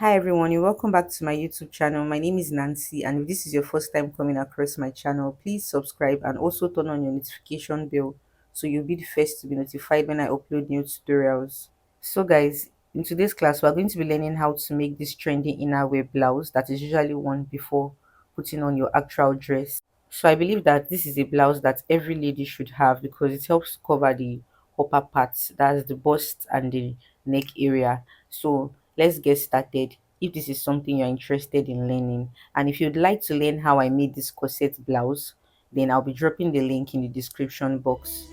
Hi everyone, you're welcome back to my YouTube channel. My name is Nancy, and if this is your first time coming across my channel, please subscribe and also turn on your notification bell so you'll be the first to be notified when I upload new tutorials. So guys, in today's class we're going to be learning how to make this trendy inner wear blouse that is usually worn before putting on your actual dress. So I believe that this is a blouse that every lady should have because it helps to cover the upper parts, that's the bust and the neck area. So let's get started. If this is something you're interested in learning, and if you'd like to learn how I made this corset blouse, then I'll be dropping the link in the description box.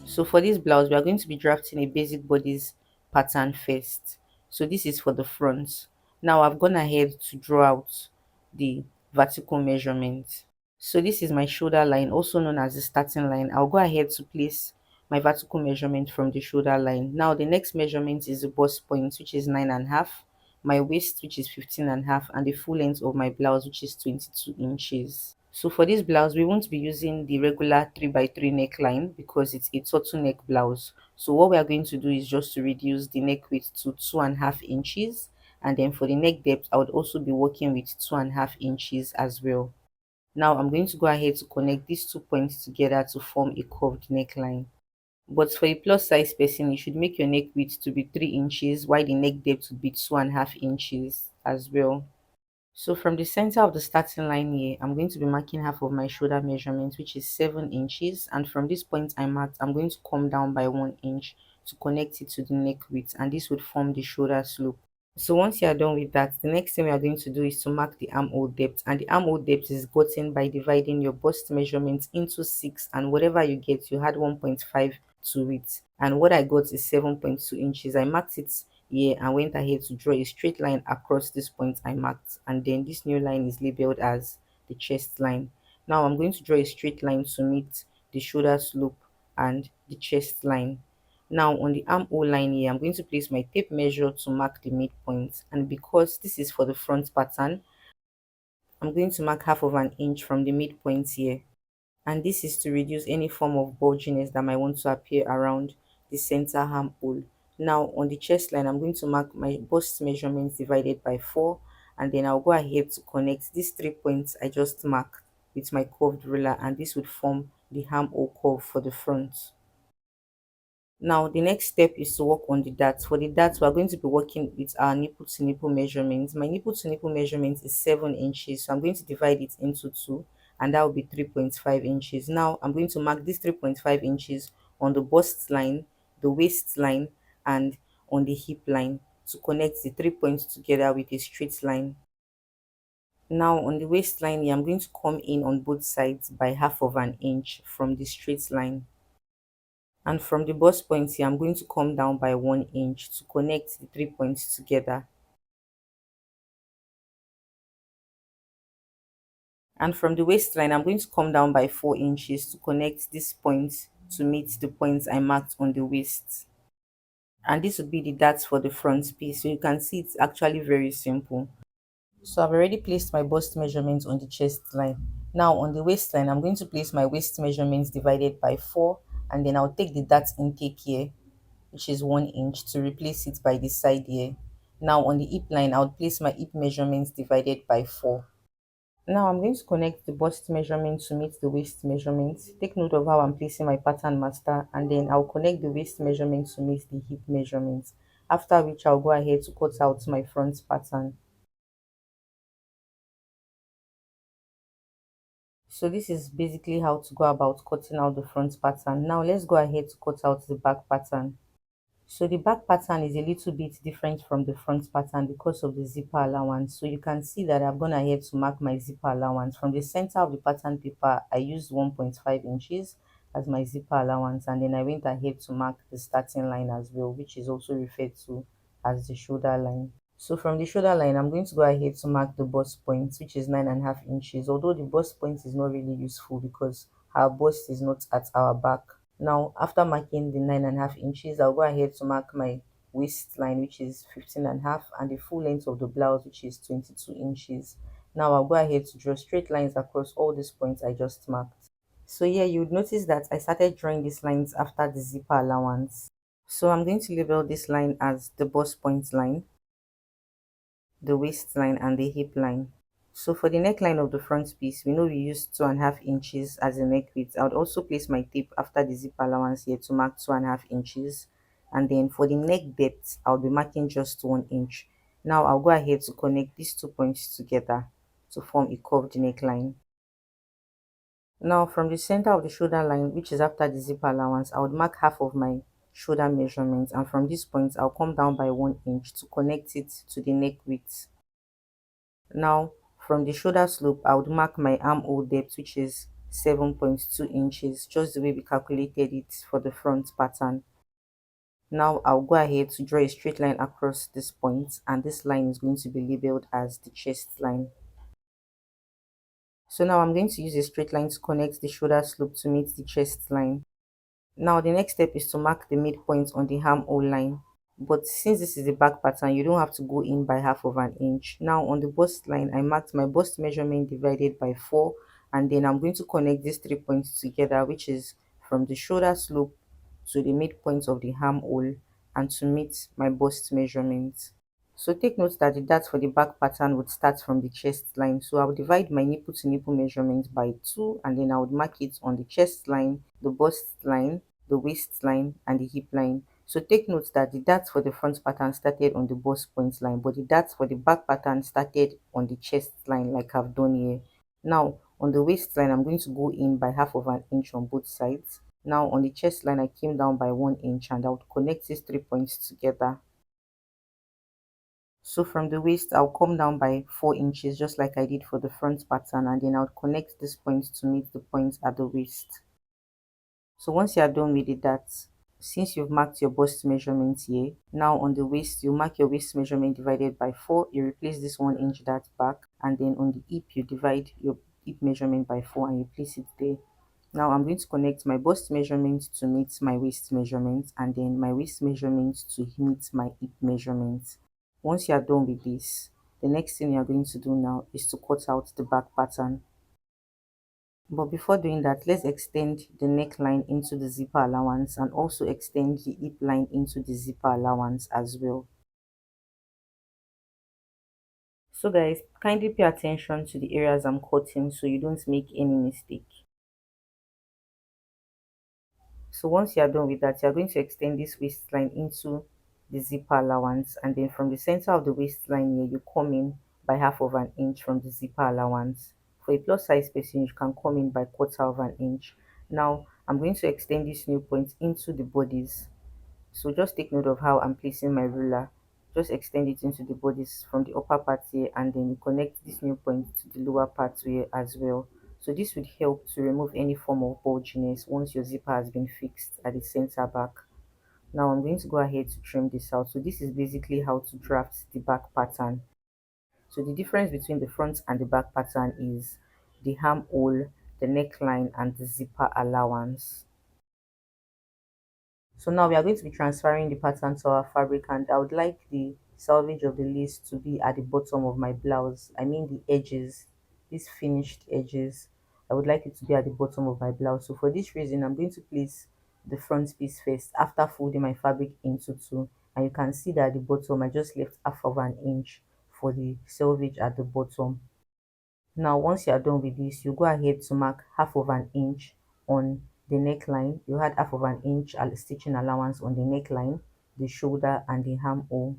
So for this blouse, we are going to be drafting a basic bodice pattern first. So this is for the front. Now I've gone ahead to draw out the vertical measurement. So this is my shoulder line, also known as the starting line. I'll go ahead to place my vertical measurement from the shoulder line. Now the next measurement is the bust point, which is 9.5, my waist, which is 15.5, and the full length of my blouse, which is 22 inches. So for this blouse, we won't be using the regular 3 by 3 neckline because it's a turtleneck blouse. So what we are going to do is just to reduce the neck width to 2.5 inches, and then for the neck depth, I would also be working with 2.5 inches as well. Now I'm going to go ahead to connect these 2 points together to form a curved neckline. But for a plus size person, you should make your neck width to be 3 inches, while the neck depth would be 2.5 inches as well. So from the center of the starting line here, I'm going to be marking half of my shoulder measurement, which is 7 inches. And from this point I marked, I'm going to come down by 1 inch to connect it to the neck width, and this would form the shoulder slope. So once you are done with that, the next thing we are going to do is to mark the armhole depth, and the armhole depth is gotten by dividing your bust measurement into 6, and whatever you get, you add 1.5 to it. And what I got is 7.2 inches. I marked it here and went ahead to draw a straight line across this point I marked, and then this new line is labeled as the chest line. Now I'm going to draw a straight line to meet the shoulder slope and the chest line. Now on the armhole line here, I'm going to place my tape measure to mark the midpoint, and because this is for the front pattern, I'm going to mark half of an inch from the midpoint here, and this is to reduce any form of bulginess that might want to appear around the center armhole. Now on the chest line, I'm going to mark my bust measurements divided by 4, and then I'll go ahead to connect these 3 points I just marked with my curved ruler, and this would form the armhole curve for the front. Now the next step is to work on the darts. For the darts, we're going to be working with our nipple to nipple measurements. My nipple to nipple measurement is 7 inches, so I'm going to divide it into 2, and that will be 3.5 inches. Now I'm going to mark this 3.5 inches on the bust line, the waist line, and on the hip line to connect the 3 points together with a straight line. Now on the waistline here, I'm going to come in on both sides by half of an inch from the straight line. And from the bust point here, I'm going to come down by 1 inch to connect the 3 points together. And from the waistline, I'm going to come down by 4 inches to connect this point to meet the points I marked on the waist. And this would be the darts for the front piece. So you can see it's actually very simple. So I've already placed my bust measurements on the chest line. Now on the waistline, I'm going to place my waist measurements divided by 4, and then I'll take the dart intake here, which is 1 inch, to replace it by the side here. Now on the hip line, I would place my hip measurements divided by 4. Now I'm going to connect the bust measurement to meet the waist measurement. Take note of how I'm placing my pattern master, and then I'll connect the waist measurement to meet the hip measurement. After which I'll go ahead to cut out my front pattern. So this is basically how to go about cutting out the front pattern. Now let's go ahead to cut out the back pattern. So the back pattern is a little bit different from the front pattern because of the zipper allowance. So you can see that I've gone ahead to mark my zipper allowance. From the center of the pattern paper, I used 1.5 inches as my zipper allowance, and then I went ahead to mark the starting line as well, which is also referred to as the shoulder line. So from the shoulder line, I'm going to go ahead to mark the bust point, which is 9.5 inches, although the bust point is not really useful because our bust is not at our back. Now, after marking the 9.5 inches, I'll go ahead to mark my waistline, which is 15.5, and the full length of the blouse, which is 22 inches. Now, I'll go ahead to draw straight lines across all these points I just marked. So here you would notice that I started drawing these lines after the zipper allowance. So I'm going to label this line as the bust point line. the waistline and the hip line. So for the neckline of the front piece, we know we used 2.5 inches as a neck width. I would also place my tape after the zip allowance here to mark 2.5 inches. And then for the neck depth, I'll be marking just 1 inch. Now I'll go ahead to connect these 2 points together to form a curved neckline. Now from the center of the shoulder line, which is after the zip allowance, I would mark half of my shoulder measurement, and from this point I'll come down by 1 inch to connect it to the neck width. Now from the shoulder slope, I would mark my armhole depth, which is 7.2 inches, just the way we calculated it for the front pattern. Now I'll go ahead to draw a straight line across this point, and this line is going to be labeled as the chest line. So now I'm going to use a straight line to connect the shoulder slope to meet the chest line. Now the next step is to mark the midpoint on the armhole line. But since this is a back pattern, you don't have to go in by half of an inch. Now on the bust line, I marked my bust measurement divided by 4, and then I'm going to connect these 3 points together, which is from the shoulder slope to the midpoint of the armhole and to meet my bust measurement. So take note that the dart for the back pattern would start from the chest line. So I will divide my nipple to nipple measurement by 2, and then I would mark it on the chest line, the bust line, the waistline, and the hip line. So take note that the dart for the front pattern started on the bust point line, but the dart for the back pattern started on the chest line like I've done here. Now on the waistline, I'm going to go in by half of an inch on both sides. Now on the chest line, I came down by 1 inch, and I would connect these 3 points together. So from the waist, I'll come down by 4 inches, just like I did for the front pattern, and then I'll connect this point to meet the point at the waist. So once you are done with that, since you've marked your bust measurement here, now on the waist, you mark your waist measurement divided by 4, you replace this 1 inch dart back, and then on the hip, you divide your hip measurement by 4 and you place it there. Now I'm going to connect my bust measurement to meet my waist measurement, and then my waist measurement to meet my hip measurement. Once you are done with this, the next thing you are going to do now is to cut out the back pattern. But before doing that, let's extend the neckline into the zipper allowance and also extend the hip line into the zipper allowance as well. So guys, kindly pay attention to the areas I'm cutting so you don't make any mistake. So once you are done with that, you are going to extend this waistline into the zipper allowance, and then from the center of the waistline here, you come in by half of an inch from the zipper allowance. For a plus size person, you can come in by quarter of an inch. Now I'm going to extend this new point into the bodies. So just take note of how I'm placing my ruler. Just extend it into the bodies from the upper part here, and then you connect this new point to the lower part here as well. So this would help to remove any form of bulginess once your zipper has been fixed at the center back. Now I'm going to go ahead to trim this out. So this is basically how to draft the back pattern. So the difference between the front and the back pattern is the armhole, the neckline, and the zipper allowance. So now we are going to be transferring the pattern to our fabric, and I would like the selvage of the lace to be at the bottom of my blouse. I mean the edges, these finished edges. I would like it to be at the bottom of my blouse. So for this reason, I'm going to place the front piece first after folding my fabric into two. And you can see that at the bottom, I just left half of an inch for the selvage at the bottom. Now once you are done with this, you go ahead to mark half of an inch on the neckline. You had half of an inch stitching allowance on the neckline, the shoulder, and the armhole.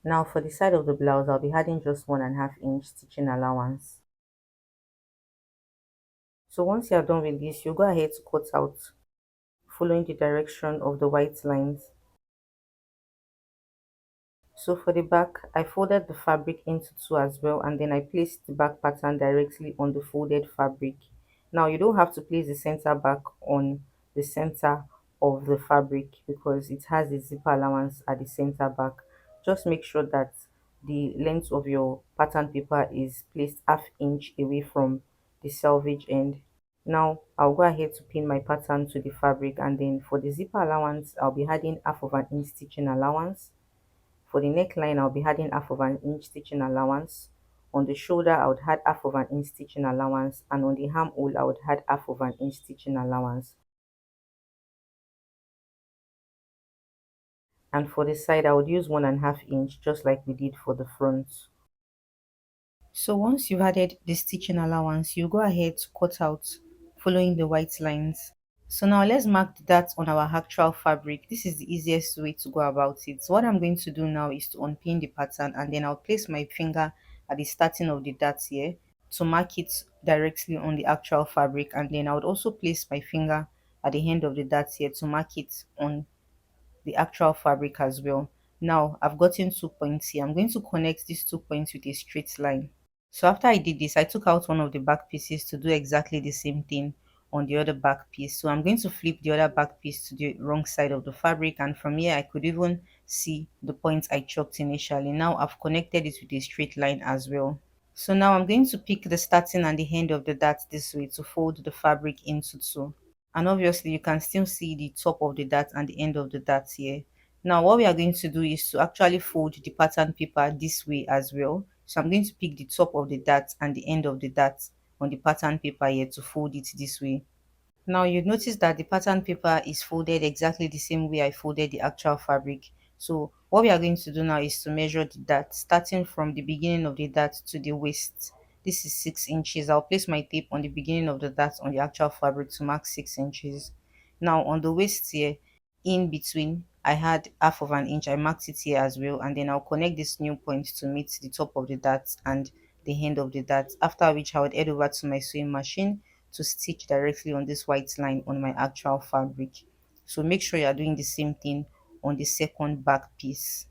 Now for the side of the blouse, I'll be adding just 1.5 inch stitching allowance. So once you are done with this, you go ahead to cut out following the direction of the white lines. So for the back, I folded the fabric into two as well, and then I placed the back pattern directly on the folded fabric. Now you don't have to place the center back on the center of the fabric because it has a zipper allowance at the center back. Just make sure that the length of your pattern paper is placed ½ inch away from the selvage end. Now I'll go ahead to pin my pattern to the fabric, and then for the zipper allowance, I'll be adding half of an inch stitching allowance. For the neckline, I'll be adding half of an inch stitching allowance. On the shoulder, I would add half of an inch stitching allowance, and on the armhole, I would add half of an inch stitching allowance. And for the side, I would use 1.5 inch, just like we did for the front. So once you've added the stitching allowance, you go ahead to cut out following the white lines. So now let's mark that on our actual fabric. This is the easiest way to go about it. So what I'm going to do now is to unpin the pattern, and then I'll place my finger at the starting of the dart here to mark it directly on the actual fabric, and then I would also place my finger at the end of the dart here to mark it on the actual fabric as well. Now I've gotten 2 points here. I'm going to connect these 2 points with a straight line. So after I did this, I took out one of the back pieces to do exactly the same thing on the other back piece. So I'm going to flip the other back piece to the wrong side of the fabric, and from here I could even see the points I chalked initially. Now I've connected it with a straight line as well. So now I'm going to pick the starting and the end of the dart this way to fold the fabric into two. And obviously you can still see the top of the dart and the end of the dart here. Now what we are going to do is to actually fold the pattern paper this way as well. So I'm going to pick the top of the dart and the end of the dart on the pattern paper here to fold it this way. Now you notice that the pattern paper is folded exactly the same way I folded the actual fabric. So what we are going to do now is to measure the dart starting from the beginning of the dart to the waist. This is 6 inches. I'll place my tape on the beginning of the dart on the actual fabric to mark 6 inches. Now on the waist here, in between, I had half of an inch. I marked it here as well, and then I'll connect this new point to meet the top of the dart and the end of the dart, after which I would head over to my sewing machine to stitch directly on this white line on my actual fabric. So make sure you are doing the same thing on the second back piece.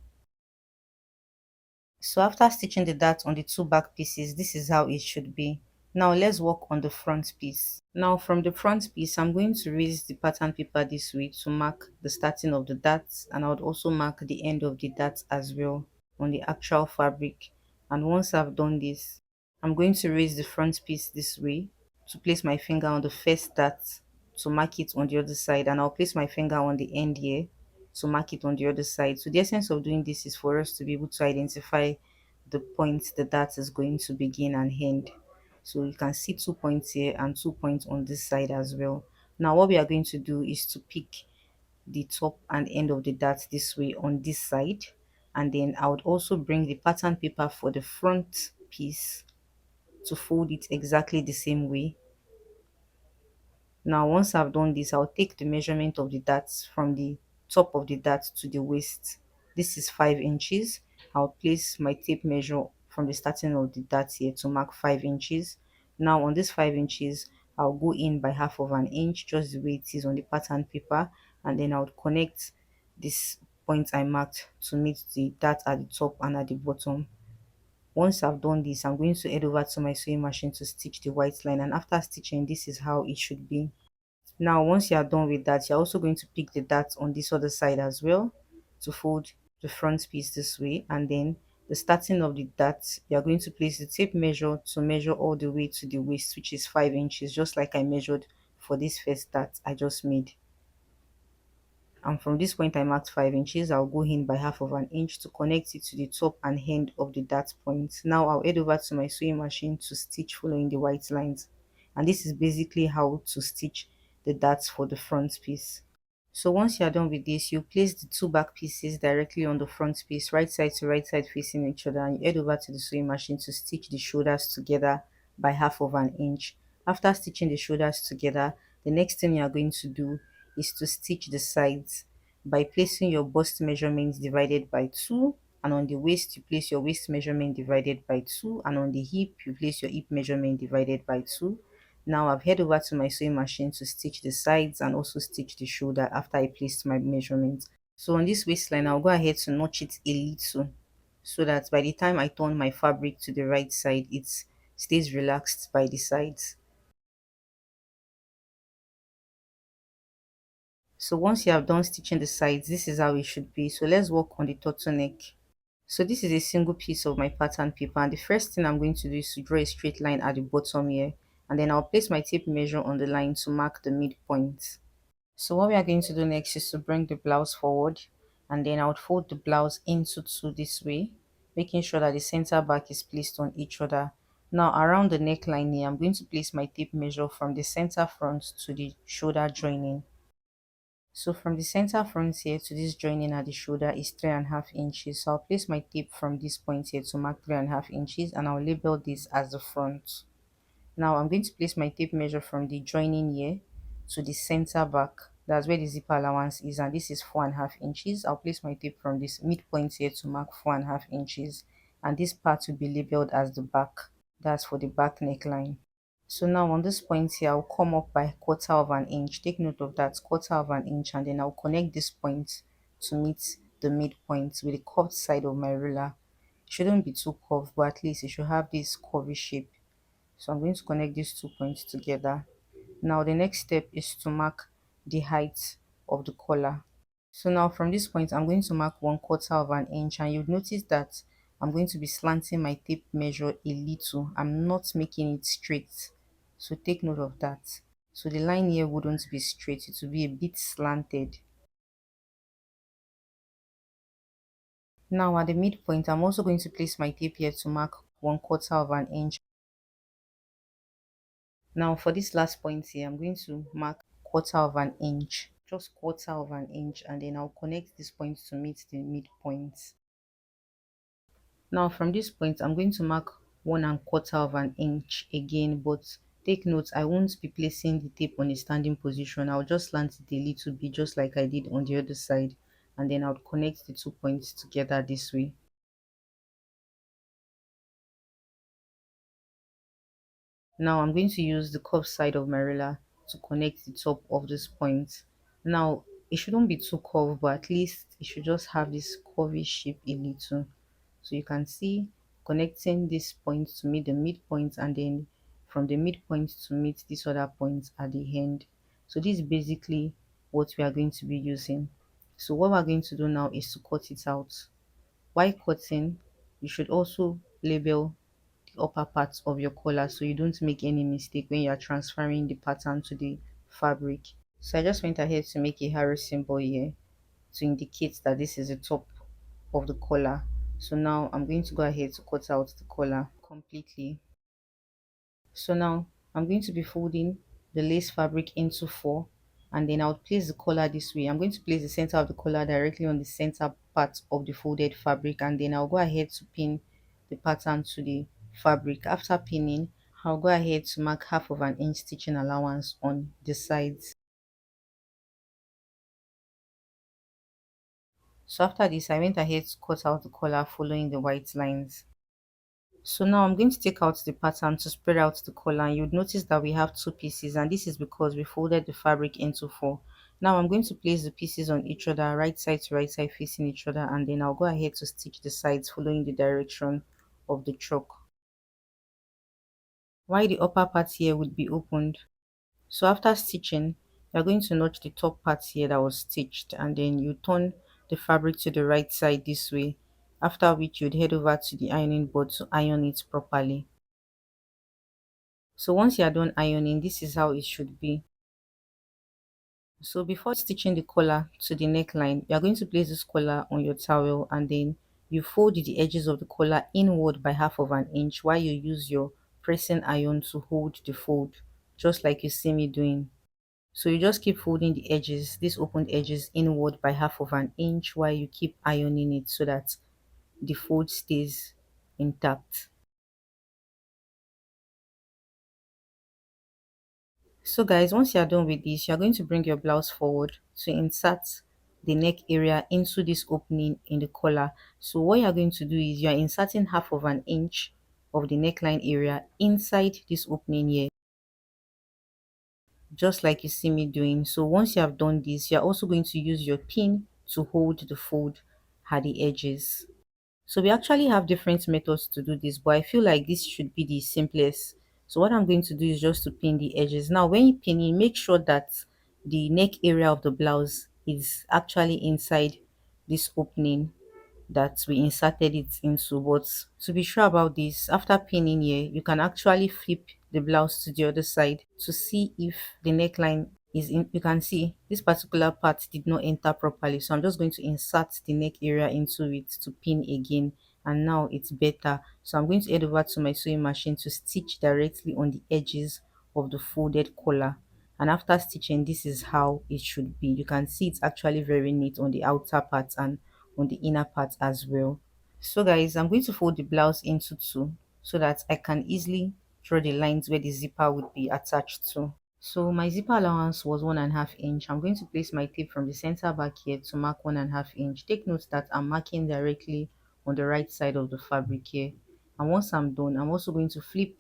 So after stitching the dart on the two back pieces, this is how it should be. Now let's work on the front piece. Now from the front piece, I'm going to raise the pattern paper this way to mark the starting of the dart, and I would also mark the end of the dart as well on the actual fabric. And once I've done this, I'm going to raise the front piece this way to place my finger on the first dart to mark it on the other side, and I'll place my finger on the end here to mark it on the other side. So the essence of doing this is for us to be able to identify the point the dart is going to begin and end. So you can see 2 points here and 2 points on this side as well. Now what we are going to do is to pick the top and end of the dart this way on this side, and then I would also bring the pattern paper for the front piece to fold it exactly the same way. Now once I've done this, I'll take the measurement of the darts from the top of the dart to the waist. This is 5 inches. I'll place my tape measure from the starting of the dart here to mark 5 inches. Now on this 5 inches, I'll go in by half of an inch, just the way it is on the pattern paper, and then I'll connect this point I marked to meet the dart at the top and at the bottom. Once I've done this, I'm going to head over to my sewing machine to stitch the white line, and after stitching, this is how it should be. Now once you are done with that, you're also going to pick the dart on this other side as well to fold the front piece this way, and then the starting of the dart, you're going to place the tape measure to measure all the way to the waist, which is 5 inches, just like I measured for this first dart I just made. And from this point I marked 5 inches, I'll go in by half of an inch to connect it to the top and end of the dart point. Now I'll head over to my sewing machine to stitch following the white lines, and this is basically how to stitch the darts for the front piece. So once you're done with this, you place the two back pieces directly on the front piece, right side to right side facing each other, and you head over to the sewing machine to stitch the shoulders together by half of an inch. After stitching the shoulders together, the next thing you are going to do is to stitch the sides by placing your bust measurement divided by 2, and on the waist you place your waist measurement divided by 2, and on the hip you place your hip measurement divided by 2. Now I've head over to my sewing machine to stitch the sides and also stitch the shoulder after I placed my measurement. So on this waistline, I'll go ahead to notch it a little so that by the time I turn my fabric to the right side, it stays relaxed by the sides. So once you have done stitching the sides, this is how it should be. So let's work on the turtleneck. So this is a single piece of my pattern paper, and the first thing I'm going to do is to draw a straight line at the bottom here, and then I'll place my tape measure on the line to mark the midpoint. So what we are going to do next is to bring the blouse forward, and then I would fold the blouse into two this way, making sure that the center back is placed on each other. Now around the neckline here, I'm going to place my tape measure from the center front to the shoulder joining. So from the center front here to this joining at the shoulder is 3.5 inches. So I'll place my tape from this point here to mark 3.5 inches, and I'll label this as the front. Now I'm going to place my tape measure from the joining here to the center back. That's where the zipper allowance is, and this is 4.5 inches. I'll place my tape from this midpoint here to mark 4.5 inches, and this part will be labeled as the back. That's for the back neckline. So now on this point here, I'll come up by 1/4 of an inch. Take note of that, 1/4 of an inch, and then I'll connect this point to meet the midpoint with the curved side of my ruler. It shouldn't be too curved, but at least it should have this curvy shape. So I'm going to connect these 2 points together. Now the next step is to mark the height of the collar. So now from this point, I'm going to mark 1/4 of an inch, and you'll notice that I'm going to be slanting my tape measure a little. I'm not making it straight. So take note of that. So the line here wouldn't be straight, it will be a bit slanted. Now at the midpoint, I'm also going to place my tape here to mark 1/4 of an inch. Now for this last point here, I'm going to mark 1/4 of an inch, just 1/4 of an inch, and then I'll connect this point to meet the midpoint. Now from this point, I'm going to mark 1/4 of an inch again, but take note, I won't be placing the tape on a standing position. I'll just slant it a little bit, just like I did on the other side, and then I'll connect the 2 points together this way. Now I'm going to use the curved side of my ruler to connect the top of this point. Now it shouldn't be too curved, but at least it should just have this curvy shape a little. So you can see connecting this point to meet the midpoint, and then from the midpoint to meet this other point at the end. So this is basically what we are going to be using. So what we're going to do now is to cut it out. While cutting, you should also label the upper parts of your collar so you don't make any mistake when you are transferring the pattern to the fabric. So I just went ahead to make a arrow symbol here to indicate that this is the top of the collar. So now I'm going to go ahead to cut out the collar completely. So now I'm going to be folding the lace fabric into four, and then I'll place the collar this way. I'm going to place the center of the collar directly on the center part of the folded fabric, and then I'll go ahead to pin the pattern to the fabric. After pinning, I'll go ahead to mark 1/2 of an inch stitching allowance on the sides. So after this, I went ahead to cut out the collar following the white lines. So now I'm going to take out the pattern to spread out the collar, and you'd notice that we have two pieces, and this is because we folded the fabric into four. Now I'm going to place the pieces on each other, right side to right side facing each other, and then I'll go ahead to stitch the sides following the direction of the chalk. While the upper part here would be opened. So after stitching, you're going to notch the top part here that was stitched, and then you turn the fabric to the right side this way, after which you'd head over to the ironing board to iron it properly. So once you are done ironing, this is how it should be. So before stitching the collar to the neckline, you are going to place this collar on your towel, and then you fold the edges of the collar inward by 1/2 of an inch while you use your pressing iron to hold the fold, just like you see me doing. So you just keep folding the edges, these opened edges, inward by 1/2 of an inch while you keep ironing it so that the fold stays intact. So guys, once you're done with this, you're going to bring your blouse forward to insert the neck area into this opening in the collar. So what you're going to do is you're inserting 1/2 of an inch of the neckline area inside this opening here, just like you see me doing. So once you have done this, you're also going to use your pin to hold the fold at the edges. So we actually have different methods to do this, but I feel like this should be the simplest. So what I'm going to do is just to pin the edges. Now, when you pin it, make sure that the neck area of the blouse is actually inside this opening that we inserted it into. But to be sure about this, after pinning here, you can actually flip the blouse to the other side to see if the neckline is in. You can see this particular part did not enter properly, so I'm just going to insert the neck area into it to pin again, and now it's better. So I'm going to head over to my sewing machine to stitch directly on the edges of the folded collar, And after stitching, this is how it should be. You can see it's actually very neat on the outer part and on the inner part as well. So guys, I'm going to fold the blouse into two so that I can easily draw the lines where the zipper would be attached to. So my zipper allowance was 1.5 inch. I'm going to place my tape from the center back here to mark 1.5 inch. Take note that I'm marking directly on the right side of the fabric here. And once I'm done, I'm also going to flip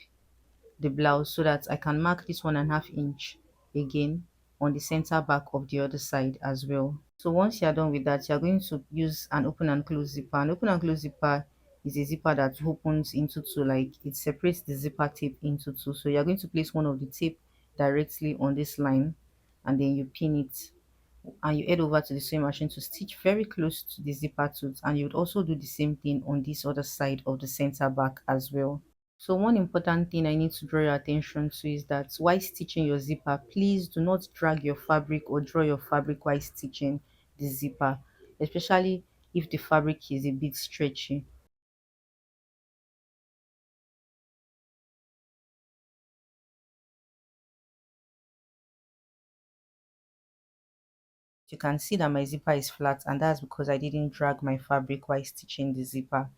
the blouse so that I can mark this 1.5 inch again on the center back of the other side as well. So once you're done with that, you're going to use an open and close zipper. An open and close zipper is a zipper that opens into two, like it separates the zipper tape into two. So you're going to place one of the tape directly on this line and then you pin it and you head over to the sewing machine to stitch very close to the zipper tooth, and you would also do the same thing on this other side of the center back as well. So one important thing I need to draw your attention to is that while stitching your zipper, please do not drag your fabric or draw your fabric while stitching the zipper, especially if the fabric is a bit stretchy. You can see that my zipper is flat, and that's because I didn't drag my fabric while stitching the zipper.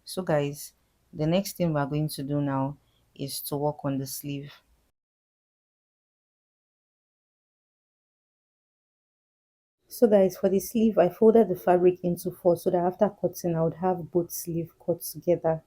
So guys, the next thing we're going to do now is to work on the sleeve. So guys, for the sleeve, I folded the fabric into four so that after cutting, I would have both sleeve cut together.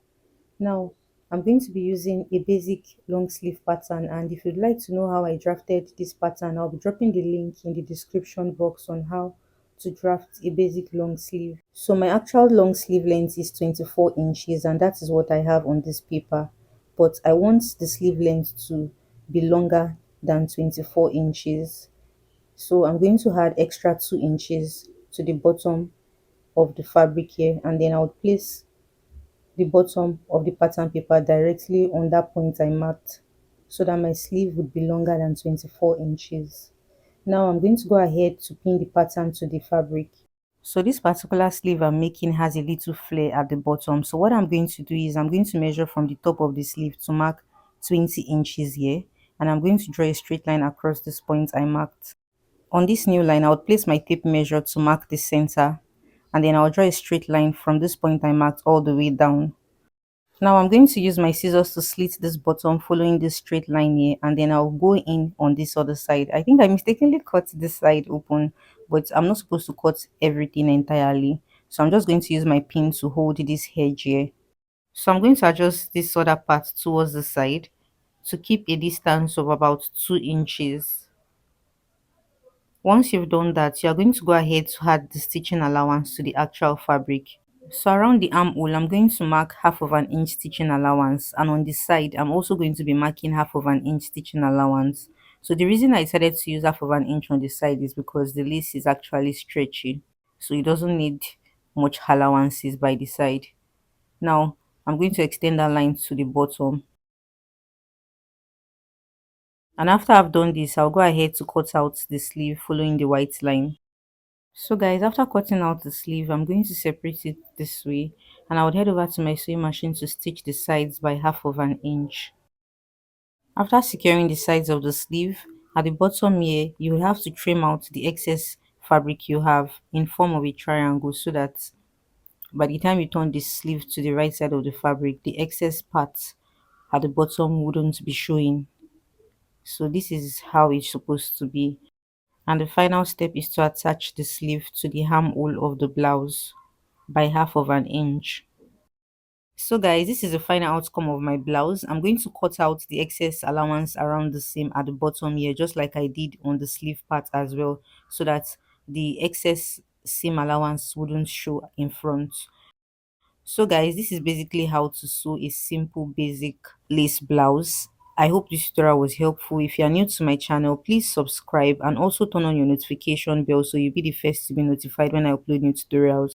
Now, I'm going to be using a basic long sleeve pattern, and if you'd like to know how I drafted this pattern, I'll be dropping the link in the description box on how to draft a basic long sleeve. So my actual long sleeve length is 24 inches, and that is what I have on this paper. But I want the sleeve length to be longer than 24 inches. So I'm going to add extra 2 inches to the bottom of the fabric here, and then I'll place the bottom of the pattern paper directly on that point I marked so that my sleeve would be longer than 24 inches. Now I'm going to go ahead to pin the pattern to the fabric. So this particular sleeve I'm making has a little flare at the bottom. So what I'm going to do is I'm going to measure from the top of the sleeve to mark 20 inches here. And I'm going to draw a straight line across this point I marked. On this new line, I would place my tape measure to mark the center. And then I'll draw a straight line from this point I marked all the way down. Now I'm going to use my scissors to slit this bottom following this straight line here, and then I'll go in on this other side. I think I mistakenly cut this side open, but I'm not supposed to cut everything entirely. So I'm just going to use my pin to hold this edge here. So I'm going to adjust this other part towards the side to keep a distance of about 2 inches. Once you've done that, you're going to go ahead to add the stitching allowance to the actual fabric. So around the armhole, I'm going to mark half of an inch stitching allowance, and on the side, I'm also going to be marking half of an inch stitching allowance. So the reason I decided to use half of an inch on the side is because the lace is actually stretchy, so it doesn't need much allowances by the side. Now, I'm going to extend that line to the bottom. And after I've done this, I'll go ahead to cut out the sleeve following the white line. So guys, after cutting out the sleeve, I'm going to separate it this way, and I would head over to my sewing machine to stitch the sides by half of an inch. After securing the sides of the sleeve, at the bottom here, you will have to trim out the excess fabric you have in form of a triangle so that by the time you turn the sleeve to the right side of the fabric, the excess part at the bottom wouldn't be showing. So this is how it's supposed to be. And the final step is to attach the sleeve to the armhole of the blouse by half of an inch. So guys, this is the final outcome of my blouse. I'm going to cut out the excess allowance around the seam at the bottom here, just like I did on the sleeve part as well, so that the excess seam allowance wouldn't show in front. So guys, this is basically how to sew a simple basic lace blouse. I hope this tutorial was helpful. If you are new to my channel, please subscribe and also turn on your notification bell so you'll be the first to be notified when I upload new tutorials.